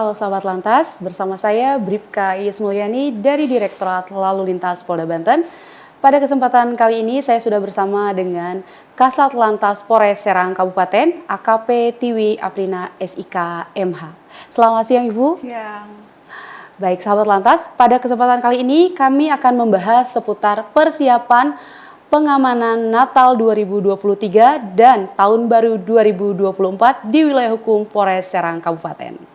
Halo Sahabat Lantas, bersama saya Bribka Iis Mulyani dari Direktorat Lalu Lintas Polda Banten. Pada kesempatan kali ini saya sudah bersama dengan Kasat Lantas Polres Serang Kabupaten, AKP Tiwi Aprina SIK MH. Selamat siang Ibu. Siang. Baik Sahabat Lantas, pada kesempatan kali ini kami akan membahas seputar persiapan pengamanan Natal 2023 dan Tahun Baru 2024 di wilayah hukum Polres Serang Kabupaten.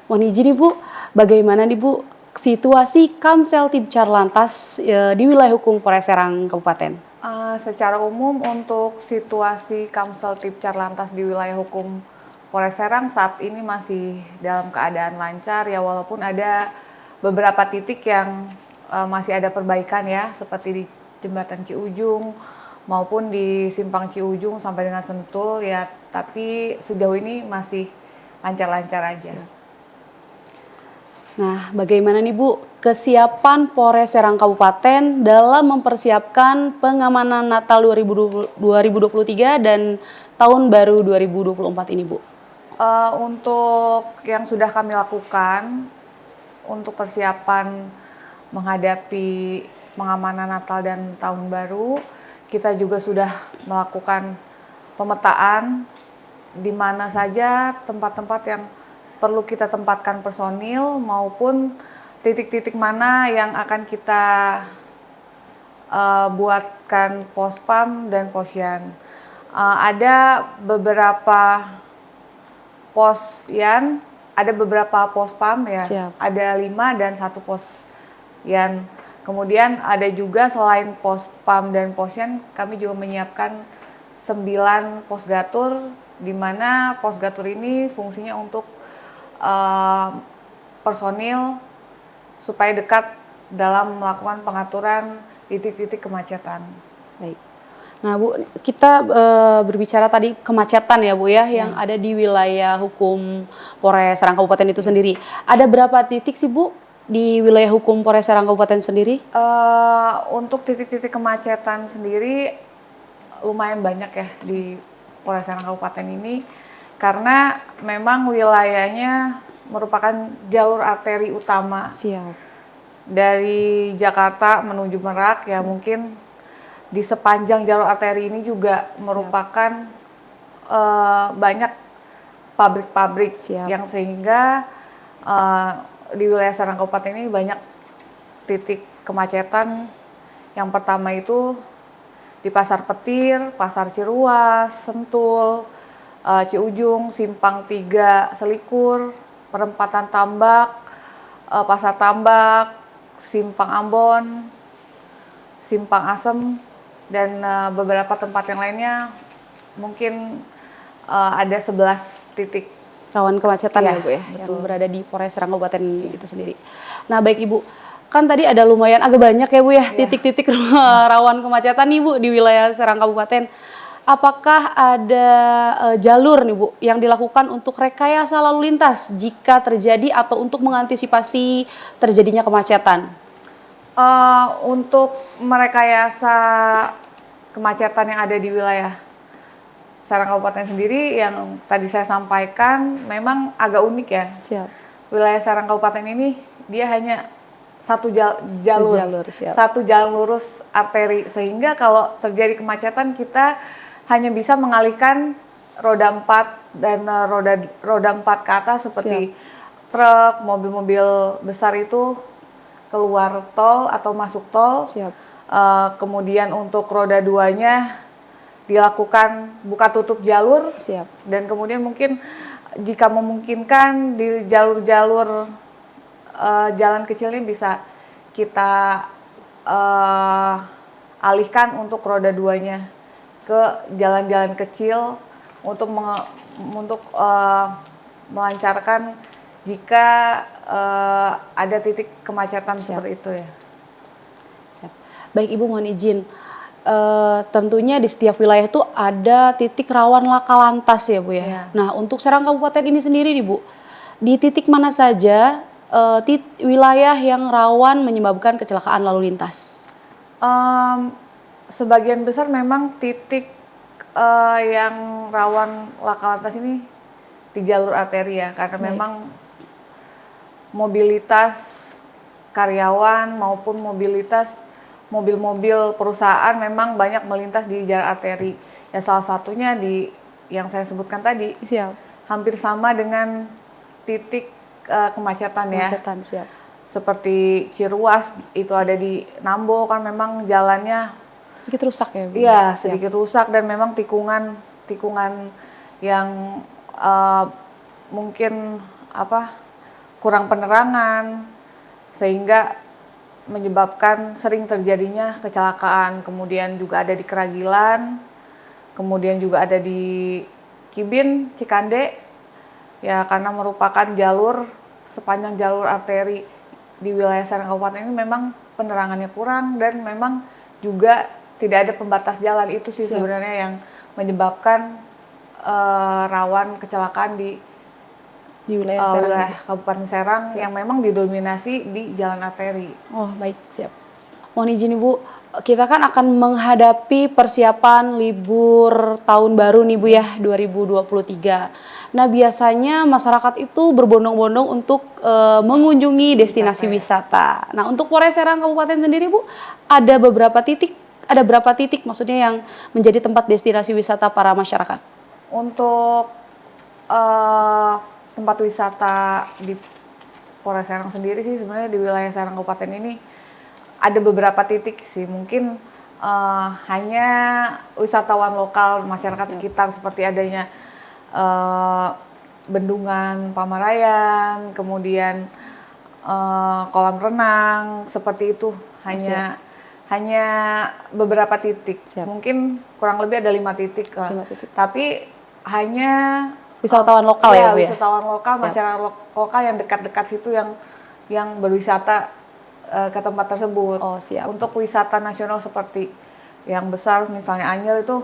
Mohon izin Ibu, bagaimana nih Bu situasi Kamsel Tibcar Lantas di wilayah hukum Polres Serang Kabupaten? Secara umum untuk situasi Kamsel Tibcar Lantas di wilayah hukum Polres Serang saat ini masih dalam keadaan lancar ya, walaupun ada beberapa titik yang masih ada perbaikan ya, seperti di Jembatan Ciujung maupun di Simpang Ciujung sampai dengan Sentul ya, tapi sejauh ini masih lancar-lancar aja. Nah, bagaimana nih Bu kesiapan Polres Serang Kabupaten dalam mempersiapkan pengamanan Natal 2023 dan Tahun Baru 2024 ini Bu? Untuk yang sudah kami lakukan untuk persiapan menghadapi pengamanan Natal dan Tahun Baru, kita juga sudah melakukan pemetaan di mana saja tempat-tempat yang perlu kita tempatkan personil maupun titik-titik mana yang akan kita buatkan pospam dan posyan. Ada beberapa posyan, ada beberapa pospam ya. Siap. Ada 5 dan 1 posyan. Kemudian ada juga selain pospam dan posyan, kami juga menyiapkan 9 posgatur, di mana posgatur ini fungsinya untuk personil supaya dekat dalam melakukan pengaturan titik-titik kemacetan. Baik. Nah Bu, kita berbicara tadi kemacetan ya Bu ya, yang ada di wilayah hukum Polres Serang Kabupaten itu sendiri. Ada berapa titik sih Bu di wilayah hukum Polres Serang Kabupaten sendiri? Untuk titik-titik kemacetan sendiri lumayan banyak ya di Polres Serang Kabupaten ini, karena memang wilayahnya merupakan jalur arteri utama. Siap. Dari Jakarta menuju Merak ya, mungkin di sepanjang jalur arteri ini juga merupakan banyak pabrik-pabrik yang sehingga di wilayah Serang Kabupaten ini banyak titik kemacetan. Yang pertama itu di Pasar Petir, Pasar Ciruas, Sentul, Ciujung, Simpang 3 Selikur, Perempatan Tambak, Pasar Tambak, Simpang Ambon, Simpang Asem, dan beberapa tempat yang lainnya. Mungkin ada 11 titik Rawan kemacetan ya Bu ya, betul, yang berada di Polres Serang Kabupaten itu sendiri. Nah baik Ibu, kan tadi ada lumayan agak banyak ya Bu ya titik-titik rawan kemacetan nih Bu di wilayah Serang Kabupaten. Apakah ada jalur nih Bu yang dilakukan untuk rekayasa lalu lintas jika terjadi atau untuk mengantisipasi terjadinya kemacetan? Untuk merekayasa kemacetan yang ada di wilayah Serang Kabupaten sendiri, yang tadi saya sampaikan memang agak unik ya. Siap. Wilayah Serang Kabupaten ini dia hanya satu jalur, satu jalan lurus arteri, sehingga kalau terjadi kemacetan kita hanya bisa mengalihkan roda 4 dan roda 4 ke atas seperti truk, mobil-mobil besar itu keluar tol atau masuk tol. Kemudian untuk roda 2-nya dilakukan buka tutup jalur. Dan kemudian mungkin jika memungkinkan di jalur-jalur jalan kecil ini bisa kita alihkan untuk roda 2-nya ke jalan-jalan kecil untuk melancarkan jika ada titik kemacetan seperti itu ya. Baik Ibu, mohon izin. Tentunya di setiap wilayah itu ada titik rawan laka lantas ya Bu ya. Nah untuk Serang Kabupaten ini sendiri nih Bu, di titik mana saja wilayah yang rawan menyebabkan kecelakaan lalu lintas? Sebagian besar memang titik yang rawan laka lantas ini di jalur arteri ya, karena memang mobilitas karyawan maupun mobilitas mobil-mobil perusahaan memang banyak melintas di jalan arteri. Ya salah satunya di yang saya sebutkan tadi. Siap. Hampir sama dengan titik kemacetan ya. Siap. Seperti Ciruas itu ada di Nambo kan memang jalannya sedikit rusak ya Bu? Iya, sedikit rusak dan memang tikungan yang mungkin kurang penerangan sehingga menyebabkan sering terjadinya kecelakaan. Kemudian juga ada di Keragilan, kemudian juga ada di Kibin, Cikande, ya karena merupakan sepanjang jalur arteri di wilayah Serang Kabupaten ini memang penerangannya kurang dan memang juga tidak ada pembatas jalan. Itu sih sebenarnya yang menyebabkan rawan kecelakaan di wilayah Kabupaten Serang yang memang didominasi di jalan arteri. Oh baik, siap. Mohon izin Ibu, kita kan akan menghadapi persiapan libur tahun baru nih Bu ya, 2023. Nah biasanya masyarakat itu berbondong-bondong untuk mengunjungi destinasi wisata. Nah untuk Polres Serang Kabupaten sendiri Bu, ada berapa titik maksudnya yang menjadi tempat destinasi wisata para masyarakat? Untuk tempat wisata di Polres Serang sendiri sih sebenarnya di wilayah Serang Kabupaten ini ada beberapa titik sih, mungkin hanya wisatawan lokal, masyarakat sekitar seperti adanya Bendungan Pamarayan, kemudian kolam renang, seperti itu hanya beberapa titik. Mungkin kurang lebih ada 5 titik. Tapi hanya wisatawan lokal ya Bu ya? Wisatawan lokal, masyarakat lokal yang dekat-dekat situ yang berwisata ke tempat tersebut. Oh siap. Untuk wisata nasional seperti yang besar misalnya Anyer itu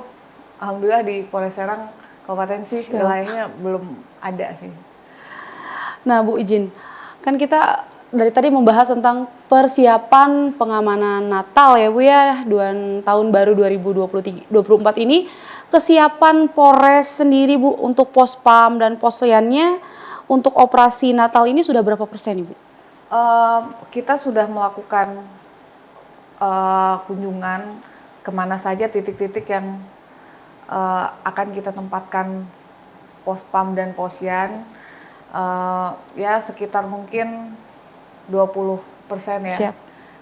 alhamdulillah di Polres Serang Kabupaten sih wilayahnya belum ada sih. Nah Bu izin, kan kita dari tadi membahas tentang persiapan pengamanan Natal ya Bu ya, tahun baru 2024 ini. Kesiapan Polres sendiri Bu untuk Pospam dan Posyannya untuk operasi Natal ini sudah berapa persen Ibu? Kita sudah melakukan kunjungan kemana saja titik-titik yang akan kita tempatkan Pospam dan Posyan, ya sekitar mungkin 20% ya. Siap.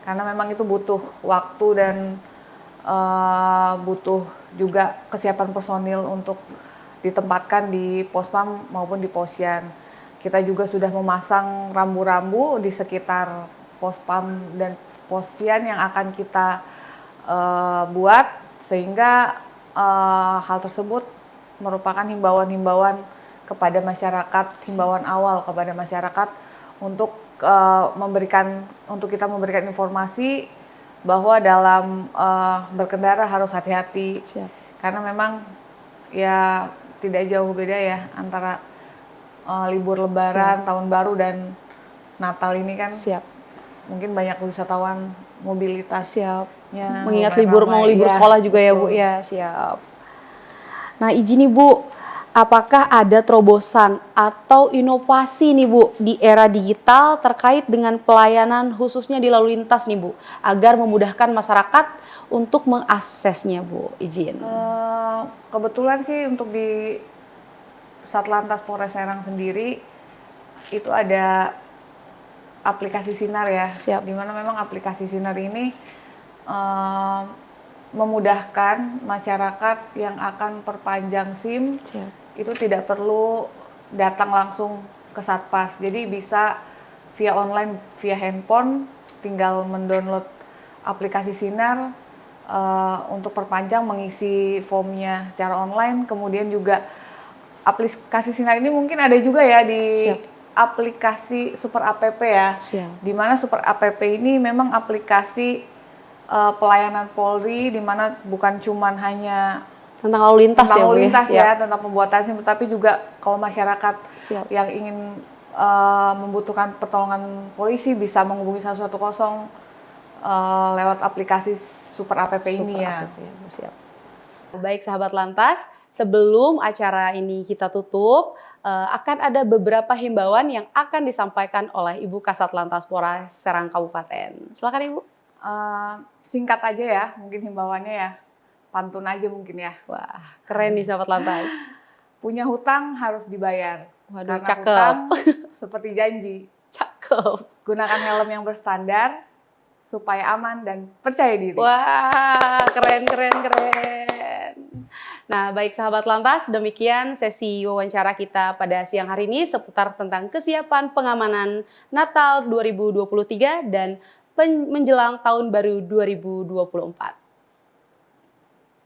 Karena memang itu butuh waktu dan butuh juga kesiapan personil untuk ditempatkan di Pospam maupun di Posyan. Kita juga sudah memasang rambu-rambu di sekitar Pospam dan Posyan yang akan kita buat sehingga hal tersebut merupakan himbauan-himbauan kepada masyarakat, himbauan awal kepada masyarakat untuk kita memberikan informasi bahwa dalam berkendara harus hati-hati. Karena memang ya tidak jauh beda ya antara libur Lebaran, Tahun Baru dan Natal ini kan. Mungkin banyak wisatawan mobilitasnya. Mengingat libur sekolah juga ya Bu ya. Siap. Nah izin nih Bu, apakah ada terobosan atau inovasi nih Bu di era digital terkait dengan pelayanan khususnya di lalu lintas nih Bu, agar memudahkan masyarakat untuk mengaksesnya Bu? Izin. Kebetulan sih untuk di Satlantas Polres Serang sendiri itu ada aplikasi Sinar ya, di mana memang aplikasi Sinar ini memudahkan masyarakat yang akan perpanjang SIM. Itu tidak perlu datang langsung ke Satpas, jadi bisa via online, via handphone, tinggal mendownload aplikasi Sinar untuk perpanjang, mengisi formnya secara online. Kemudian juga aplikasi Sinar ini mungkin ada juga ya di aplikasi Super App ya, di mana Super App ini memang aplikasi pelayanan Polri, di mana bukan cuman hanya tentang lalu lintas ya, tentang pembuatan SIM, tapi juga kalau masyarakat yang ingin membutuhkan pertolongan polisi bisa menghubungi 110 lewat aplikasi Super App ini ya. Baik sahabat Lantas, sebelum acara ini kita tutup, akan ada beberapa himbauan yang akan disampaikan oleh Ibu Kasat Lantas Polres Serang Kabupaten. Silakan Ibu. Singkat aja ya, mungkin himbauannya ya. Pantun aja mungkin ya. Wah, keren nih Sahabat Lantas. Punya hutang harus dibayar. Waduh, Karena cakep. hutang seperti janji. Cakep. Gunakan helm yang berstandar supaya aman dan percaya diri. Wah, keren. Nah, baik Sahabat Lantas, demikian sesi wawancara kita pada siang hari ini seputar tentang kesiapan pengamanan Natal 2023 dan menjelang Tahun Baru 2024.